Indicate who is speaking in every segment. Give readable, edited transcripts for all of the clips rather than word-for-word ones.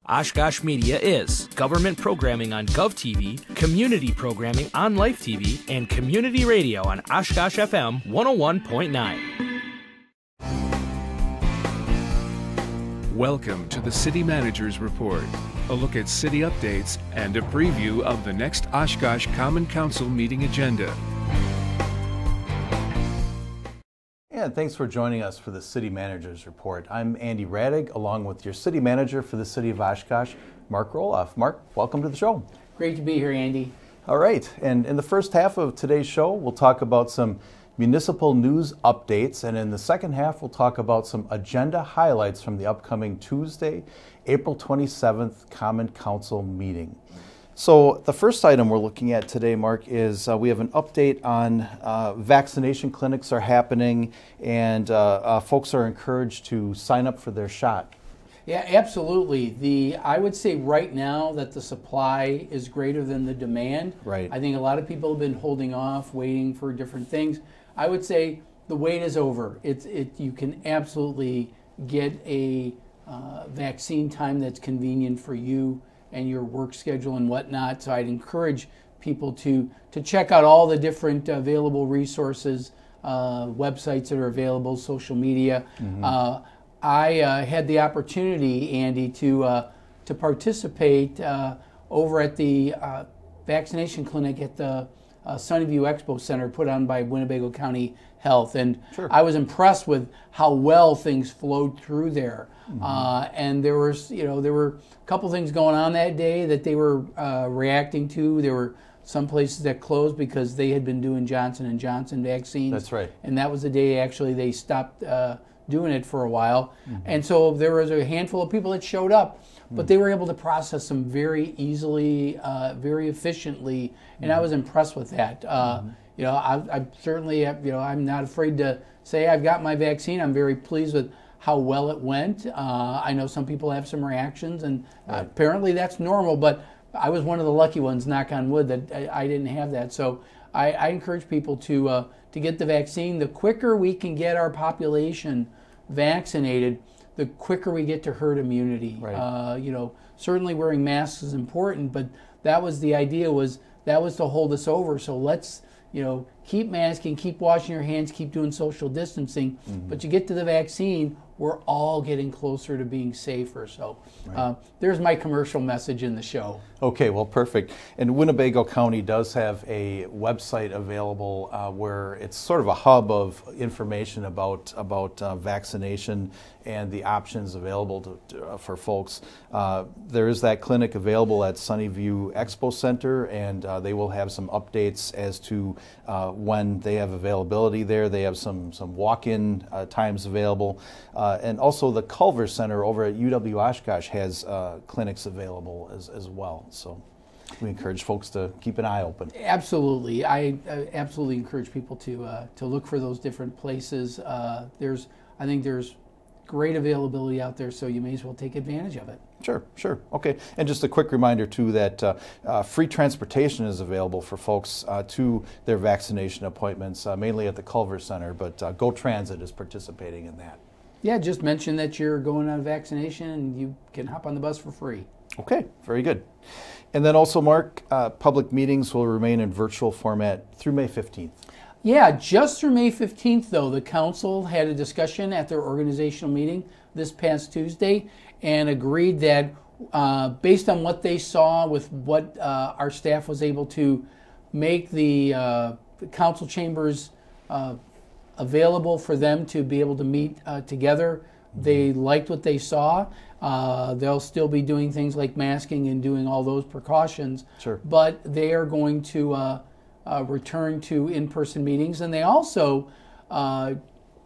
Speaker 1: Oshkosh Media is government programming on GovTV, community programming on Life TV, and community radio on Oshkosh FM 101.9.
Speaker 2: Welcome to the City Manager's Report, a look at city updates and a preview of the next Oshkosh Common Council meeting agenda.
Speaker 3: And thanks for joining us for the City Manager's Report. I'm Andy Radig, along with your City Manager for the City of Oshkosh, Mark Roloff. Mark, welcome to the show.
Speaker 4: Great to be here, Andy.
Speaker 3: All right, and in the first half of today's show, we'll talk about some municipal news updates, and in the second half, we'll talk about some agenda highlights from the upcoming Tuesday, April 27th Common Council meeting. So the first item we're looking at today, Mark, is we have an update on vaccination clinics are happening, and folks are encouraged to sign up for their shot.
Speaker 4: Yeah, absolutely. I would say right now that the supply is greater than the demand.
Speaker 3: Right.
Speaker 4: I think a lot of people have been holding off, waiting for different things. I would say the wait is over. You can absolutely get a vaccine time that's convenient for you and your work schedule and whatnot. So I'd encourage people to check out all the different available resources, websites that are available, social media. Mm-hmm. I had the opportunity, Andy, to participate over at the vaccination clinic at the Sunnyview Expo Center put on by Winnebago County Health, and
Speaker 3: sure.
Speaker 4: I was impressed with how well things flowed through there.
Speaker 3: Mm-hmm.
Speaker 4: And there were a couple things going on that day that they were reacting to. There were some places that closed because they had been doing Johnson & Johnson vaccines.
Speaker 3: That's right.
Speaker 4: And that was the day actually they stopped doing it for a while. Mm-hmm. And so there was a handful of people that showed up, but they were able to process them very easily, very efficiently, and I was impressed with that. I certainly, I'm not afraid to say I've got my vaccine. I'm very pleased with how well it went. I know some people have some reactions, and apparently that's normal, but I was one of the lucky ones, knock on wood, that I didn't have that. So I encourage people to get the vaccine. The quicker we can get our population vaccinated, the quicker we get to herd immunity.
Speaker 3: Right.
Speaker 4: Certainly wearing masks is important, but that was the idea, that was to hold us over. So let's, keep masking, keep washing your hands, keep doing social distancing. Mm-hmm. But you get to the vaccine, we're all getting closer to being safer. So there's my commercial message in the show.
Speaker 3: Okay, well, perfect. And Winnebago County does have a website available where it's sort of a hub of information about vaccination and the options available for folks. There is that clinic available at Sunnyview Expo Center, and they will have some updates as to when they have availability there. They have some walk-in times available. And also the Culver Center over at UW Oshkosh has clinics available as well. So we encourage folks to keep an eye open.
Speaker 4: Absolutely. I absolutely encourage people to look for those different places. I think there's great availability out there, so you may as well take advantage of it.
Speaker 3: Sure. Okay. And just a quick reminder, too, that free transportation is available for folks to their vaccination appointments, mainly at the Culver Center, but Go Transit is participating in that.
Speaker 4: Yeah, just mention that you're going on vaccination and you can hop on the bus for free.
Speaker 3: Okay, very good. And then also, Mark, public meetings will remain in virtual format through May 15th.
Speaker 4: Yeah, just through May 15th, though, the council had a discussion at their organizational meeting this past Tuesday and agreed that based on what they saw with what our staff was able to make the council chambers available for them to be able to meet together, they liked what they saw. They'll still be doing things like masking and doing all those precautions,
Speaker 3: sure.
Speaker 4: But they are going to return to in-person meetings, and they also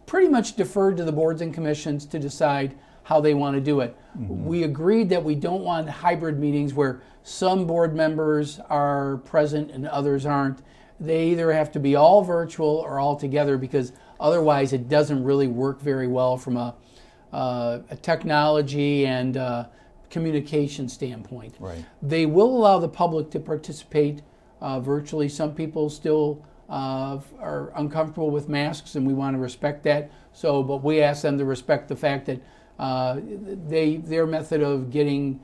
Speaker 4: pretty much deferred to the boards and commissions to decide how they want to do it. Mm-hmm. We agreed that we don't want hybrid meetings where some board members are present and others aren't. They either have to be all virtual or all together, because otherwise it doesn't really work very well from a technology and communication standpoint.
Speaker 3: Right.
Speaker 4: They will allow the public to participate virtually. Some people still are uncomfortable with masks, and we want to respect that. So, but we ask them to respect the fact that their method of getting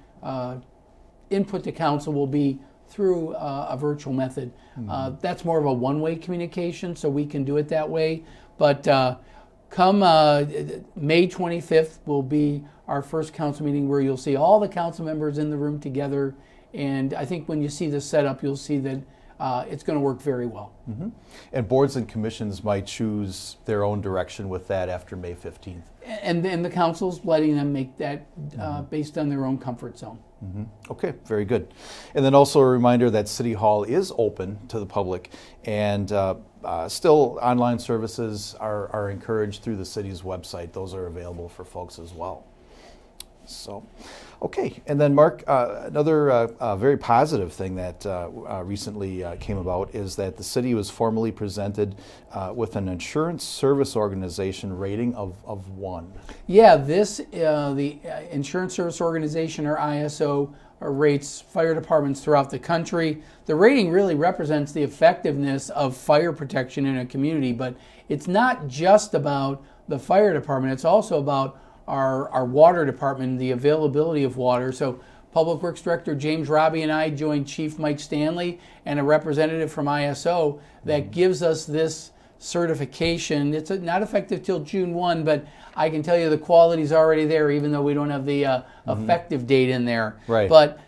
Speaker 4: input to council will be through a virtual method. That's more of a one-way communication, so we can do it that way. But come May 25th will be our first council meeting where you'll see all the council members in the room together. And I think when you see this setup, you'll see that it's going to work very well.
Speaker 3: And boards and commissions might choose their own direction with that after May 15th.
Speaker 4: And then the council's letting them make that based on their own comfort zone.
Speaker 3: Okay, very good. And then also a reminder that City Hall is open to the public, and still online services are encouraged through the city's website. Those are available for folks as well. So, okay. And then Mark, another very positive thing that recently came about is that the city was formally presented with an insurance service organization rating of 1.
Speaker 4: Yeah, the Insurance Service Organization, or ISO, rates fire departments throughout the country. The rating really represents the effectiveness of fire protection in a community, but it's not just about the fire department. It's also about our water department, the availability of water. So Public Works Director James Robbie and I joined Chief Mike Stanley and a representative from ISO that gives us this certification. It's not effective till June 1, but I can tell you the quality's already there, even though we don't have the effective date in there.
Speaker 3: Right.
Speaker 4: But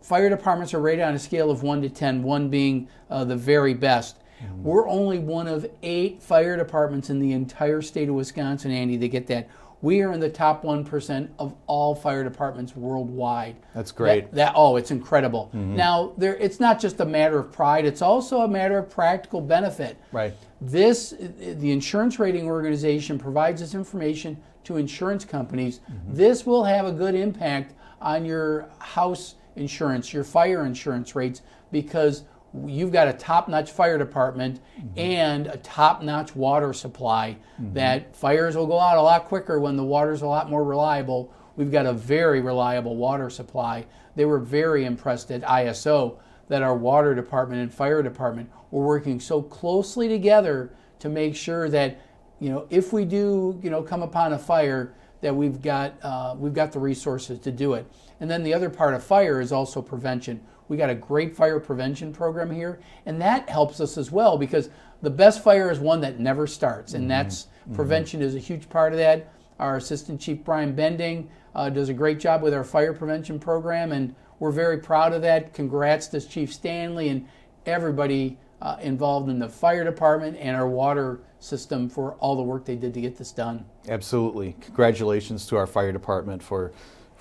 Speaker 4: fire departments are rated on a scale of 1 to 10, 1 being the very best. We're only one of 8 fire departments in the entire state of Wisconsin, Andy, that get that. We are in the top 1% of all fire departments worldwide.
Speaker 3: That's great.
Speaker 4: It's incredible. Now, it's not just a matter of pride, it's also a matter of practical benefit.
Speaker 3: Right.
Speaker 4: The insurance rating organization provides this information to insurance companies. This will have a good impact on your house insurance, your fire insurance rates, because you've got a top-notch fire department and a top-notch water supply that fires will go out a lot quicker when the water's a lot more reliable. We've got a very reliable water supply. They were very impressed at ISO that our water department and fire department were working so closely together to make sure that, if we do, come upon a fire, that we've got the resources to do it. And then the other part of fire is also prevention. We got a great fire prevention program here, and that helps us as well, because the best fire is one that never starts, and that's prevention is a huge part of that. Our Assistant Chief Brian Bending does a great job with our fire prevention program, and we're very proud of that. Congrats to Chief Stanley and everybody involved in the fire department and our water system for all the work they did to get this done. Absolutely.
Speaker 3: Congratulations to our fire department for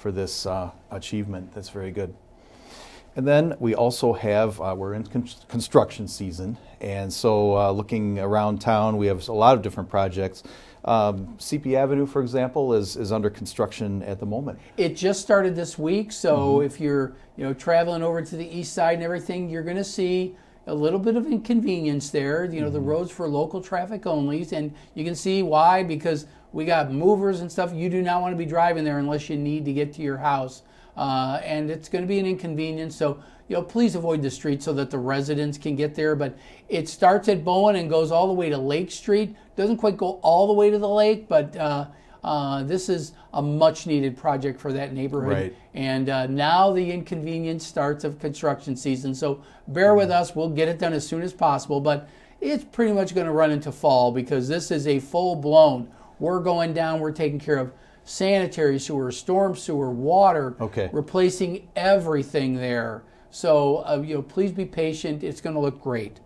Speaker 3: this achievement. That's very good. And then we also have, we're in construction season, and so looking around town, we have a lot of different projects. CP Avenue, for example, is under construction at the moment.
Speaker 4: It just started this week, so if you're traveling over to the east side and everything, you're going to see a little bit of inconvenience there. The road's for local traffic only, and you can see why, because we got movers and stuff. You do not want to be driving there unless you need to get to your house. And it's going to be an inconvenience, so please avoid the street so that the residents can get there. But it starts at Bowen and goes all the way to Lake Street. Doesn't quite go all the way to the lake, but this is a much-needed project for that neighborhood.
Speaker 3: Right.
Speaker 4: And now the inconvenience starts of construction season, so bear with us. We'll get it done as soon as possible, but it's pretty much going to run into fall, because this is a full-blown. We're going down. We're taking care of sanitary sewer, storm sewer, water, replacing everything there. So, please be patient. It's going to look great.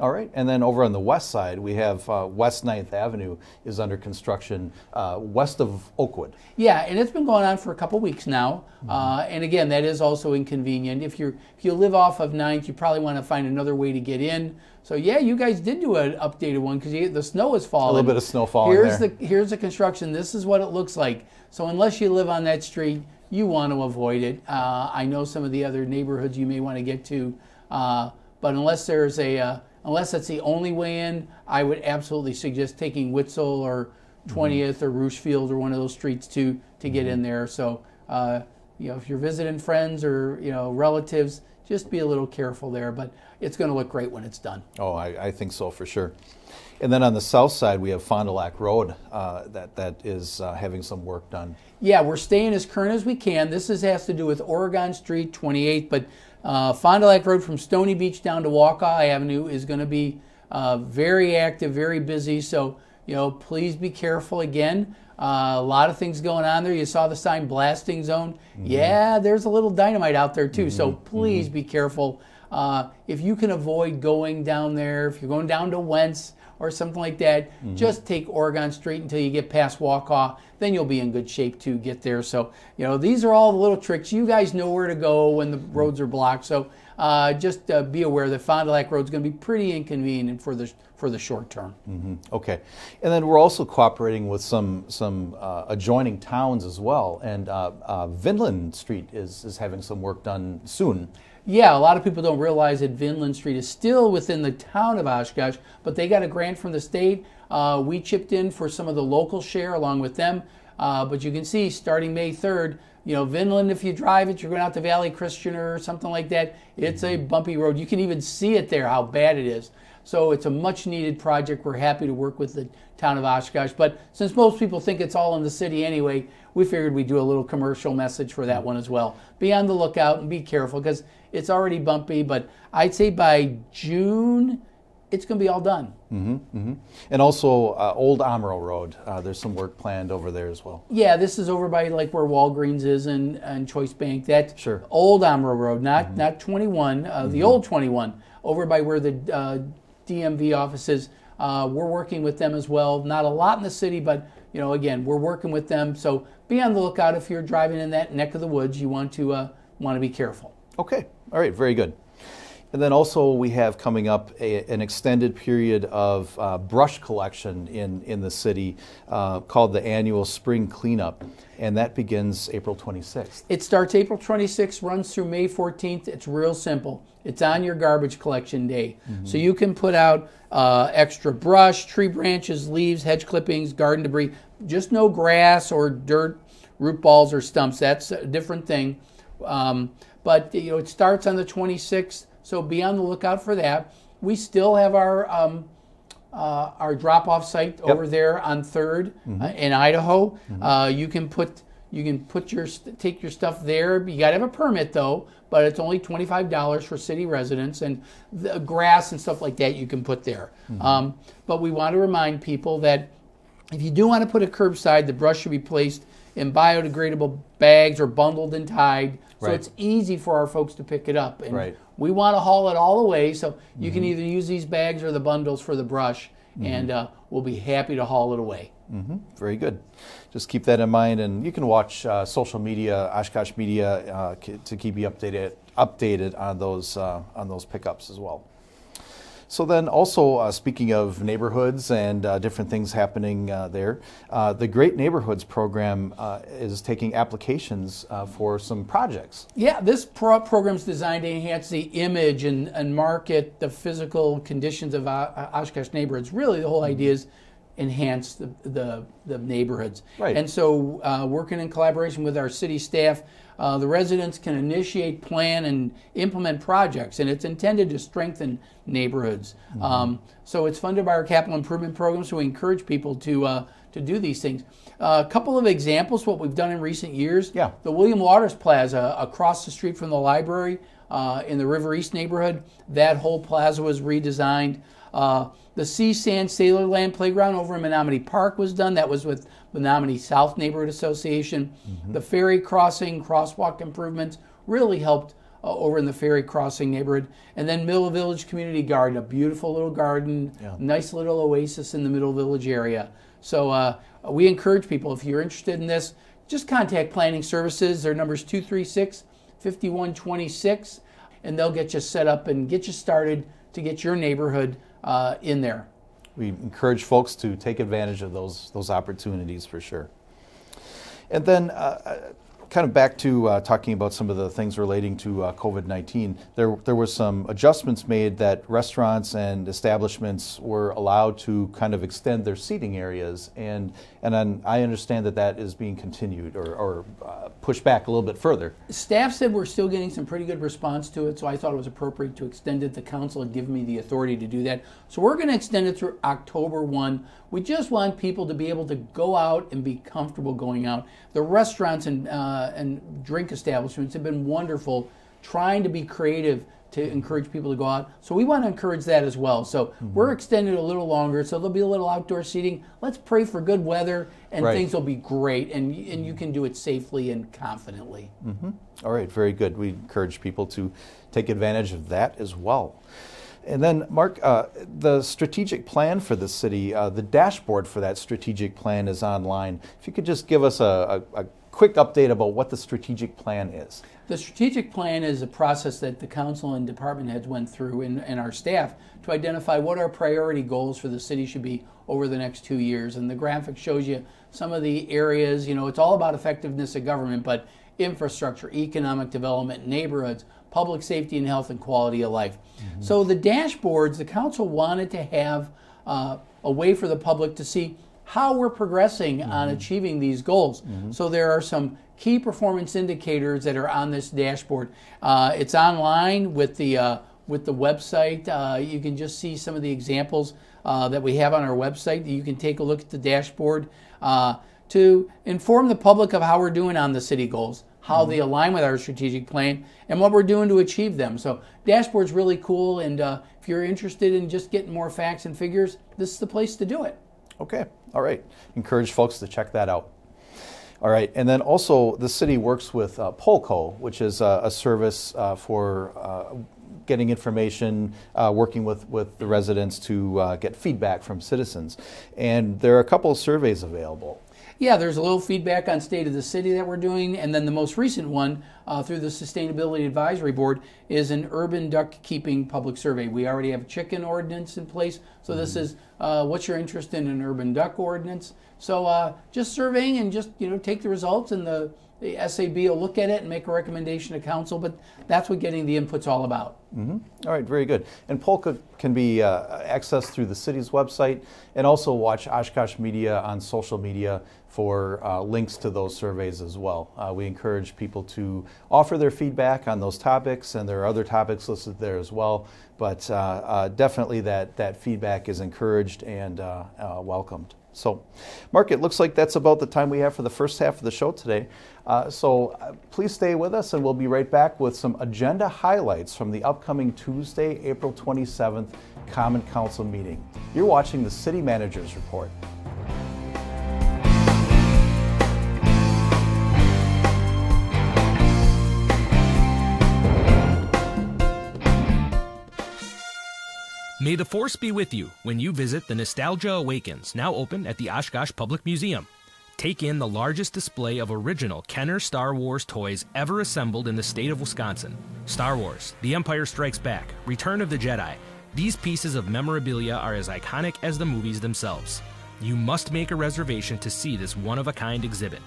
Speaker 3: All right. And then over on the west side, we have West 9th Avenue is under construction west of Oakwood.
Speaker 4: Yeah, and it's been going on for a couple weeks now. And again, that is also inconvenient. If you live off of 9th, you probably want to find another way to get in. So yeah, you guys did do an updated one because the snow is falling.
Speaker 3: A little bit of snow falling there.
Speaker 4: Here's the construction. This is what it looks like. So unless you live on that street, you want to avoid it. I know some of the other neighborhoods you may want to get to, but unless that's the only way in, I would absolutely suggest taking Witzel or 20th or Rochefield or one of those streets to get in there. So if you're visiting friends or relatives, just be a little careful there. But it's going to look great when it's done.
Speaker 3: Oh, I think so for sure. And then on the south side, we have Fond du Lac Road that is having some work done.
Speaker 4: Yeah, we're staying as current as we can. This has to do with Oregon Street 28, but Fond du Lac Road from Stony Beach down to Waukau Avenue is going to be very active, very busy. So, please be careful again. A lot of things going on there. You saw the sign blasting zone. Mm-hmm. Yeah, there's a little dynamite out there too. Mm-hmm. So please be careful. If you can avoid going down there, if you're going down to Wentz or something like that, just take Oregon Street until you get past Waukau. Then you'll be in good shape to get there. So, these are all the little tricks. You guys know where to go when the roads are blocked. So just be aware that Fond du Lac Road is going to be pretty inconvenient for the short term.
Speaker 3: Mm-hmm. Okay. And then we're also cooperating with some adjoining towns as well. And Vinland Street is having some work done soon.
Speaker 4: Yeah, a lot of people don't realize that Vinland Street is still within the town of Oshkosh, but they got a grant from the state. We chipped in for some of the local share along with them. But you can see starting May 3rd, Vinland, if you drive it, you're going out to Valley Christian or something like that. It's a bumpy road. You can even see it there, how bad it is. So it's a much needed project. We're happy to work with the town of Oshkosh. But since most people think it's all in the city anyway, we figured we'd do a little commercial message for that one as well. Be on the lookout and be careful because it's already bumpy. But I'd say by June, it's going to be all done.
Speaker 3: Mm-hmm, mm-hmm. And also Old Amaro Road, there's some work planned over there as well.
Speaker 4: Yeah, this is over by like where Walgreens is and Choice Bank. That
Speaker 3: sure.
Speaker 4: Old Amaro Road, not 21, the old 21, over by where the DMV office is. We're working with them as well. Not a lot in the city, but again, we're working with them. So be on the lookout if you're driving in that neck of the woods. You want to be careful.
Speaker 3: Okay. All right. Very good. And then also we have coming up an extended period of brush collection in the city called the annual Spring Cleanup, and that begins April 26th.
Speaker 4: It starts April 26th, runs through May 14th. It's real simple. It's on your garbage collection day. Mm-hmm. So you can put out extra brush, tree branches, leaves, hedge clippings, garden debris, just no grass or dirt, root balls or stumps. That's a different thing. But it starts on the 26th. So be on the lookout for that. We still have our drop-off site over there on 3rd in Idaho. Mm-hmm. You can take your stuff there. You got to have a permit though, but it's only $25 for city residents, and the grass and stuff like that you can put there. Mm-hmm. But we want to remind people that if you do want to put a curbside, the brush should be placed in biodegradable bags or bundled and tied, so it's easy for our folks to pick it up. And we want to haul it all away, so you can either use these bags or the bundles for the brush, and we'll be happy to haul it away.
Speaker 3: Mm-hmm. Very good. Just keep that in mind, and you can watch social media, Oshkosh Media, to keep you updated on those pickups as well. So then also, speaking of neighborhoods and different things happening there, the Great Neighborhoods program is taking applications for some projects.
Speaker 4: Yeah, this program is designed to enhance the image and market the physical conditions of Oshkosh neighborhoods. Really, the whole idea is enhance the neighborhoods. Right. And so working in collaboration with our city staff, the residents can initiate, plan, and implement projects, and it's intended to strengthen neighborhoods. Mm-hmm. So it's funded by our capital improvement program, so we encourage people to do these things. A couple of examples, what we've done in recent years. Yeah. The William Waters Plaza across the street from the library in the River East neighborhood, that whole plaza was redesigned. The Sea Sand Sailorland Playground over in Menominee Park was done. That was with Menominee South Neighborhood Association. Mm-hmm. The ferry crossing, crosswalk improvements really helped over in the ferry crossing neighborhood. And then Middle Village Community Garden, a beautiful little garden, nice little oasis in the Middle Village area. So we encourage people, if you're interested in this, just contact Planning Services. Their number is 236-5126, and they'll get you set up and get you started to get your neighborhood in there.
Speaker 3: We encourage folks to take advantage of those opportunities for sure. And then kind of back to talking about some of the things relating to COVID-19, there were some adjustments made that restaurants and establishments were allowed to kind of extend their seating areas, and I understand that is being continued or pushed back a little bit further.
Speaker 4: Staff said we're still getting some pretty good response to it, so I thought it was appropriate to extend it. The council had given me the authority to do that. So we're going to extend it through October 1. We just want people to be able to go out and be comfortable going out. The restaurants and drink establishments have been wonderful trying to be creative to encourage people to go out. So we want to encourage that as well. So we're extending it a little longer, so there'll be a little outdoor seating. Let's pray for good weather, and things will be great, and you can do it safely and confidently.
Speaker 3: All right, very good. We encourage people to take advantage of that as well. And then, Mark, the strategic plan for the city, the dashboard for that strategic plan is online. If you could just give us a quick update about what the strategic plan is.
Speaker 4: The strategic plan is a process that the council and department heads went through and our staff to identify what our priority goals for the city should be over the next 2 years. And the graphic shows you some of the areas, it's all about effectiveness of government, but infrastructure, economic development, neighborhoods, public safety and health, and quality of life. So the dashboards, the council wanted to have a way for the public to see how we're progressing on achieving these goals. So there are some key performance indicators that are on this dashboard. It's online with the website. You can just see some of the examples that we have on our website. You can take a look at the dashboard to inform the public of how we're doing on the city goals, how they align with our strategic plan, and what we're doing to achieve them. So dashboard's really cool, and if you're interested in just getting more facts and figures, this is the place to do it.
Speaker 3: Okay, all right. Encourage folks to check that out. All right, and then also the city works with Polco, which is a service for getting information, working with the residents to get feedback from citizens. And there are a couple of surveys available.
Speaker 4: Yeah, there's a little feedback on state of the city that we're doing, and then the most recent one through the Sustainability Advisory Board is an urban duck keeping public survey. We already have a chicken ordinance in place, so this is what's your interest in an urban duck ordinance. So just surveying, and just take the results, and the SAB will look at it and make a recommendation to council, but that's what getting the input's all about.
Speaker 3: All right, very good. And Polka can be accessed through the city's website, and also watch Oshkosh Media on social media for links to those surveys as well. We encourage people to offer their feedback on those topics, and there are other topics listed there as well, but definitely that feedback is encouraged and welcomed. So, Mark, it looks like that's about the time we have for the first half of the show today. So please stay with us, and we'll be right back with some agenda highlights from the upcoming Tuesday, April 27th Common Council meeting. You're watching the City Manager's Report.
Speaker 1: May the force be with you when you visit the Nostalgia Awakens, now open at the Oshkosh Public Museum. Take in the largest display of original Kenner Star Wars toys ever assembled in the state of Wisconsin. Star Wars, The Empire Strikes Back, Return of the Jedi. These pieces of memorabilia are as iconic as the movies themselves. You must make a reservation to see this one-of-a-kind exhibit.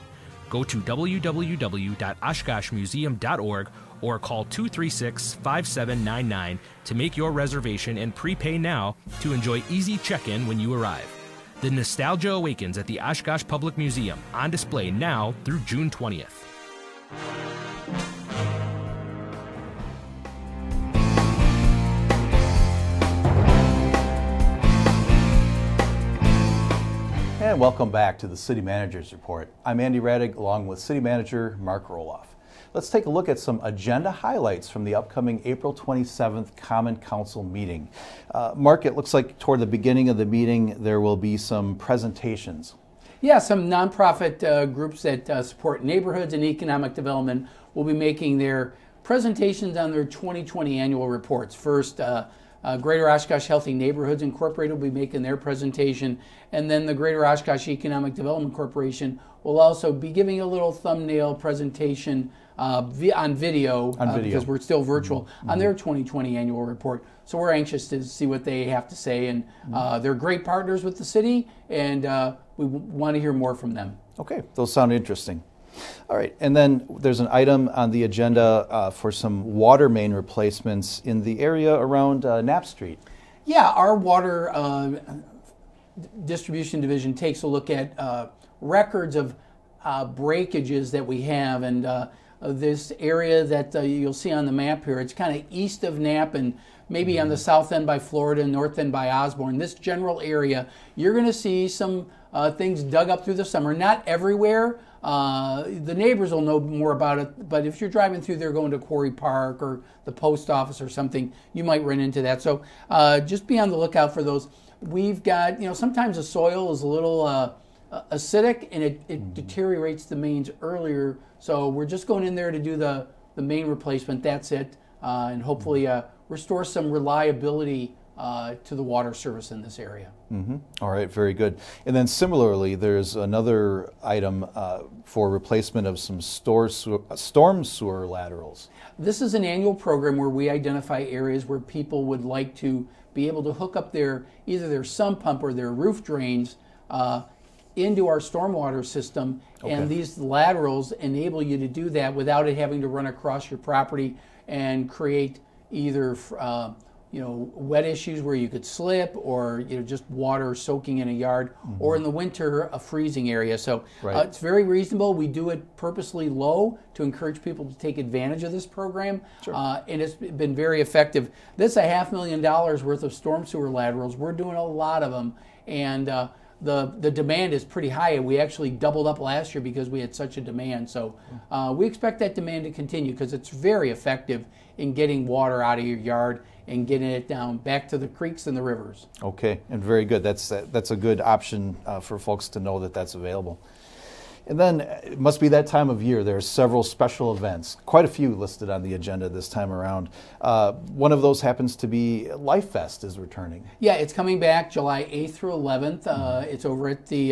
Speaker 1: Go to www.oshkoshmuseum.org or call 236-5799 to make your reservation and prepay now to enjoy easy check-in when you arrive. The Nostalgia Awakens at the Oshkosh Public Museum, on display now through June 20th.
Speaker 3: And welcome back to the City Manager's Report. I'm Andy Radig, along with City Manager Mark Roloff. Let's take a look at some agenda highlights from the upcoming April 27th Common Council meeting. Mark, it looks like toward the beginning of the meeting there will be some presentations.
Speaker 4: Yeah, some nonprofit groups that support neighborhoods and economic development will be making their presentations on their 2020 annual reports. First, Greater Oshkosh Healthy Neighborhoods Incorporated will be making their presentation, and then the Greater Oshkosh Economic Development Corporation will also be giving a little thumbnail presentation on video, because we're still virtual, on their 2020 annual report. So we're anxious to see what they have to say, and they're great partners with the city, and we want to hear more from them.
Speaker 3: Okay, those sound interesting. All right, and then there's an item on the agenda for some water main replacements in the area around Knapp Street.
Speaker 4: Yeah, our water distribution division takes a look at records of breakages that we have, and this area that you'll see on the map here, it's kind of east of Knapp and maybe on the south end by Florida, north end by Osborne. This general area, you're going to see some things dug up through the summer. Not everywhere. The neighbors will know more about it, but if you're driving through there going to Quarry Park or the post office or something, you might run into that. So just be on the lookout for those. We've got, sometimes the soil is a little acidic and it deteriorates the mains earlier. So we're just going in there to do the main replacement. That's it. And hopefully restore some reliability to the water service in this area.
Speaker 3: All right, very good. And then similarly, there's another item for replacement of some storm sewer laterals.
Speaker 4: This is an annual program where we identify areas where people would like to be able to hook up either their sump pump or their roof drains into our stormwater system. Okay. And these laterals enable you to do that without it having to run across your property and create either wet issues where you could slip, or just water soaking in a yard, or in the winter a freezing area. So it's very reasonable. We do it purposely low to encourage people to take advantage of this program. Sure. And it's been very effective. This is $500,000 worth of storm sewer laterals. We're doing a lot of them, and the demand is pretty high. We actually doubled up last year because we had such a demand. So we expect that demand to continue because it's very effective in getting water out of your yard and getting it down back to the creeks and the rivers. Okay,
Speaker 3: and very good. That's a good option for folks to know that that's available. And then it must be that time of year. There are several special events, quite a few listed on the agenda this time around. One of those happens to be Life Fest is returning.
Speaker 4: Yeah, it's coming back July 8th through 11th. It's over at the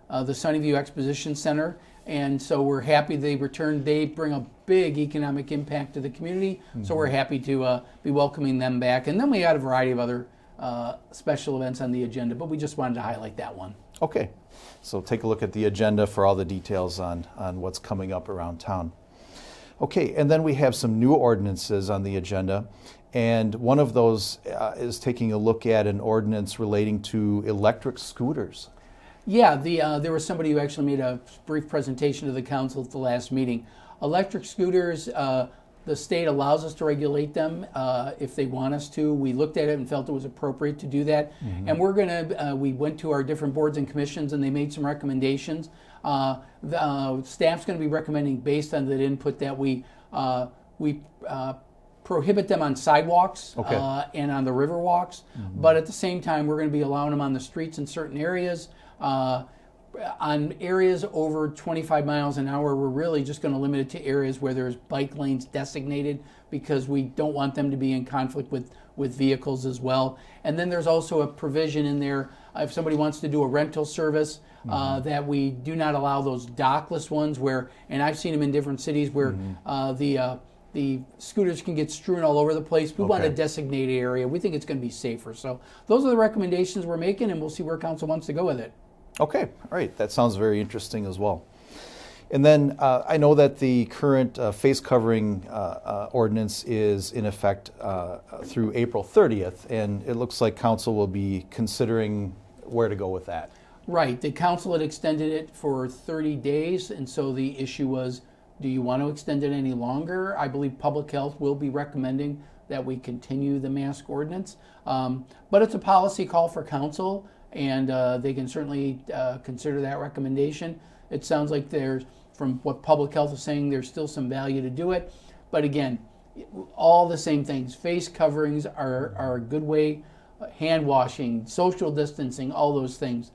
Speaker 4: Sunnyview Exposition Center. And so we're happy they returned. They bring a big economic impact to the community. So we're happy to be welcoming them back. And then we got a variety of other special events on the agenda, but we just wanted to highlight that one.
Speaker 3: Okay. So take a look at the agenda for all the details on what's coming up around town. Okay, and then we have some new ordinances on the agenda. And one of those is taking a look at an ordinance relating to electric scooters.
Speaker 4: Yeah, there was somebody who actually made a brief presentation to the council at the last meeting. Electric scooters, the state allows us to regulate them if they want us to. We looked at it and felt it was appropriate to do that. And we went to our different boards and commissions and they made some recommendations. The staff's going to be recommending, based on that input, that we prohibit them on sidewalks and on the river walks. But at the same time, we're going to be allowing them on the streets in certain areas. On areas over 25 miles an hour, we're really just going to limit it to areas where there's bike lanes designated, because we don't want them to be in conflict with vehicles as well. And then there's also a provision in there, if somebody wants to do a rental service, that we do not allow those dockless ones and I've seen them in different cities where the scooters can get strewn all over the place. We want a designated area. We think it's going to be safer. So those are the recommendations we're making, and we'll see where council wants to go with it. Okay, all right. That sounds very interesting as well. And then I know that the current face covering ordinance is in effect through April 30th, and it looks like council will be considering where to go with that. Right. The council had extended it for 30 days, and so the issue was, do you want to extend it any longer? I believe Public Health will be recommending that we continue the mask ordinance. But it's a policy call for council, and they can certainly consider that recommendation. It sounds like from what Public Health is saying, there's still some value to do it. But again, all the same things. Face coverings are a good way, hand washing, social distancing, all those things.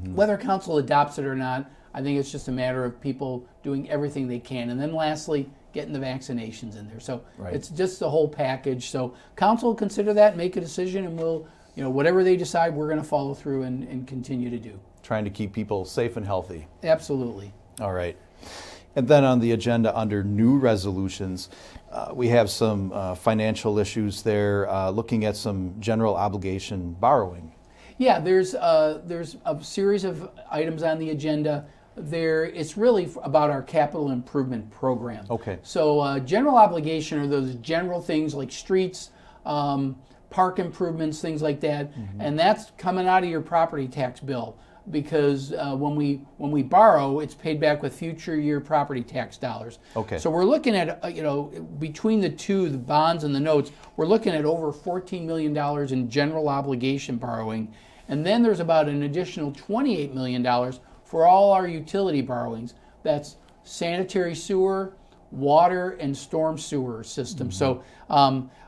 Speaker 4: Whether council adopts it or not, I think it's just a matter of people doing everything they can. And then lastly, getting the vaccinations in there. So it's just the whole package. So council will consider that, make a decision, and we'll, whatever they decide, we're going to follow through and continue to do. Trying to keep people safe and healthy. Absolutely. All right. And then on the agenda under new resolutions, we have some financial issues there, looking at some general obligation borrowing. Yeah, there's a series of items on the agenda. it's really about our capital improvement program.
Speaker 3: Okay.
Speaker 4: So general obligation are those general things like streets, park improvements, things like that, and that's coming out of your property tax bill, because when we borrow, it's paid back with future year property tax dollars.
Speaker 3: Okay.
Speaker 4: So we're looking at between the two, the bonds and the notes, we're looking at over $14 million in general obligation borrowing, and then there's about an additional $28 million for all our utility borrowings. That's sanitary sewer, water, and storm sewer system. So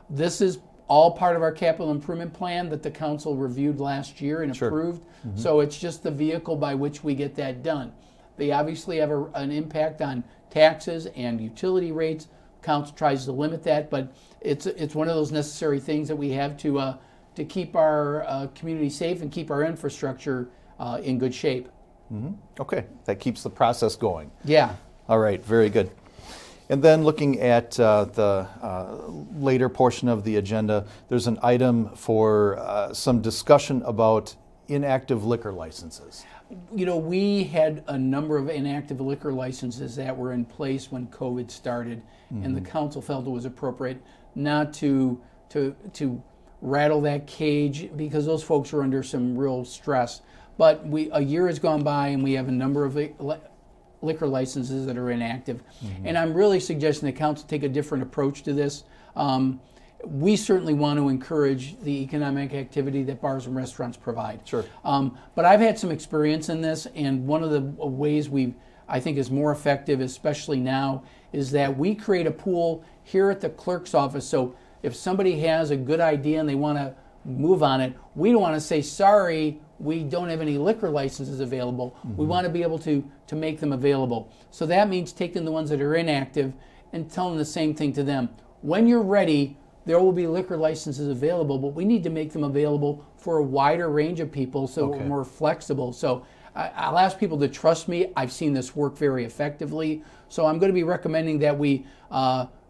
Speaker 4: this is all part of our capital improvement plan that the council reviewed last year and approved. So it's just the vehicle by which we get that done. They obviously have an impact on taxes and utility rates. Council tries to limit that, but it's one of those necessary things that we have to keep our community safe and keep our infrastructure in good shape.
Speaker 3: Okay, that keeps the process going.
Speaker 4: Yeah.
Speaker 3: All right, very good. And then looking at the later portion of the agenda, there's an item for some discussion about inactive liquor licenses.
Speaker 4: We had a number of inactive liquor licenses that were in place when COVID started, and the council felt it was appropriate not to rattle that cage, because those folks are under some real stress. But a year has gone by, and we have a number of liquor licenses that are inactive. And I'm really suggesting the council take a different approach to this. We certainly want to encourage the economic activity that bars and restaurants provide.
Speaker 3: Sure.
Speaker 4: But I've had some experience in this, and one of the ways I think is more effective, especially now, is that we create a pool here at the clerk's office. So if somebody has a good idea and they want to move on it, we don't want to say, sorry, we don't have any liquor licenses available. We want to be able to make them available. So that means taking the ones that are inactive and telling the same thing to them. When you're ready, there will be liquor licenses available, but we need to make them available for a wider range of people, so we're more flexible. So I'll ask people to trust me. I've seen this work very effectively. So I'm going to be recommending that we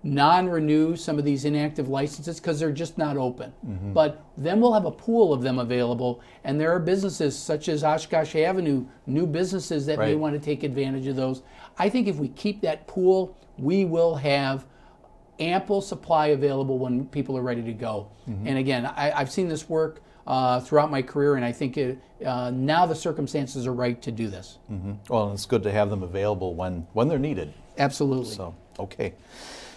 Speaker 4: non-renew some of these inactive licenses because they're just not open. But then we'll have a pool of them available, and there are businesses such as Oshkosh Avenue, new businesses that may want to take advantage of those. I think if we keep that pool, we will have ample supply available when people are ready to go. And again, I've seen this work throughout my career, and I think now the circumstances are right to do this.
Speaker 3: Well, it's good to have them available when they're needed.
Speaker 4: Absolutely.
Speaker 3: So, okay.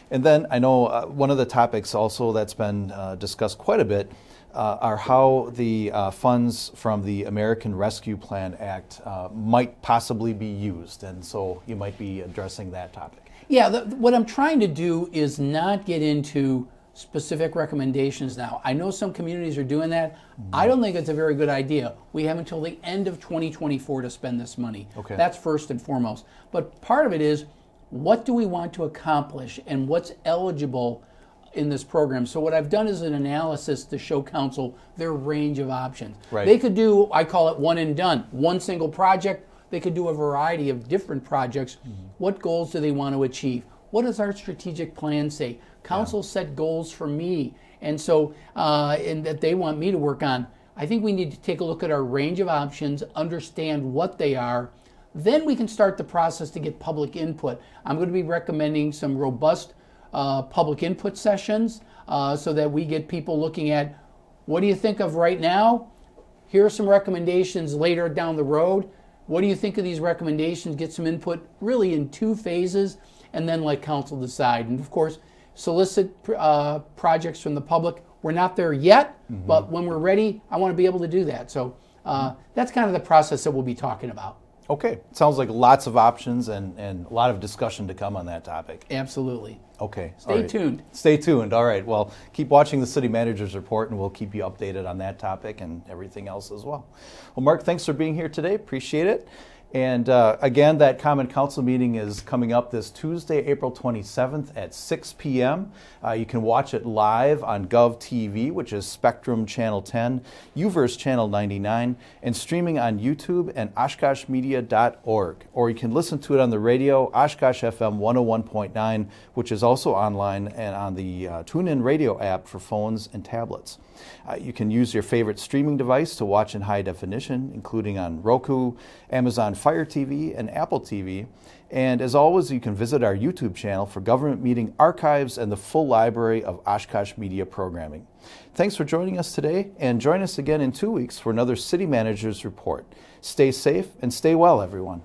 Speaker 3: And then I know one of the topics also that's been discussed quite a bit are how the funds from the American Rescue Plan Act might possibly be used. And so you might be addressing that topic.
Speaker 4: Yeah, what I'm trying to do is not get into specific recommendations now. I know some communities are doing that. I don't think it's a very good idea. We have until the end of 2024 to spend this money.
Speaker 3: Okay.
Speaker 4: That's first and foremost. But part of it is, what do we want to accomplish and what's eligible in this program? So what I've done is an analysis to show council their range of options. They could do, I call it one and done, one single project. They could do a variety of different projects. What goals do they want to achieve? What does our strategic plan say? Council set goals for me, and so and that they want me to work on. I think we need to take a look at our range of options, understand what they are. Then we can start the process to get public input. I'm going to be recommending some robust public input sessions so that we get people looking at, what do you think of right now? Here are some recommendations later down the road. What do you think of these recommendations? Get some input really in 2 phases, and then let council decide. And of course, solicit projects from the public. We're not there yet, but when we're ready, I want to be able to do that. So that's kind of the process that we'll be talking about.
Speaker 3: Okay, sounds like lots of options and a lot of discussion to come on that topic.
Speaker 4: Absolutely.
Speaker 3: Okay.
Speaker 4: Stay tuned.
Speaker 3: Stay tuned. All right. Well, keep watching the City Manager's Report, and we'll keep you updated on that topic and everything else as well. Well, Mark, thanks for being here today. Appreciate it. And again, that Common Council meeting is coming up this Tuesday, April 27th at 6 p.m. You can watch it live on GovTV, which is Spectrum Channel 10, UVerse Channel 99, and streaming on YouTube and OshkoshMedia.org. Or you can listen to it on the radio, Oshkosh FM 101.9, which is also online and on the TuneIn Radio app for phones and tablets. You can use your favorite streaming device to watch in high definition, including on Roku, Amazon Fire TV and Apple TV. And as always, you can visit our YouTube channel for government meeting archives and the full library of Oshkosh media programming. Thanks for joining us today, and join us again in 2 weeks for another City Manager's Report. Stay safe and stay well, everyone.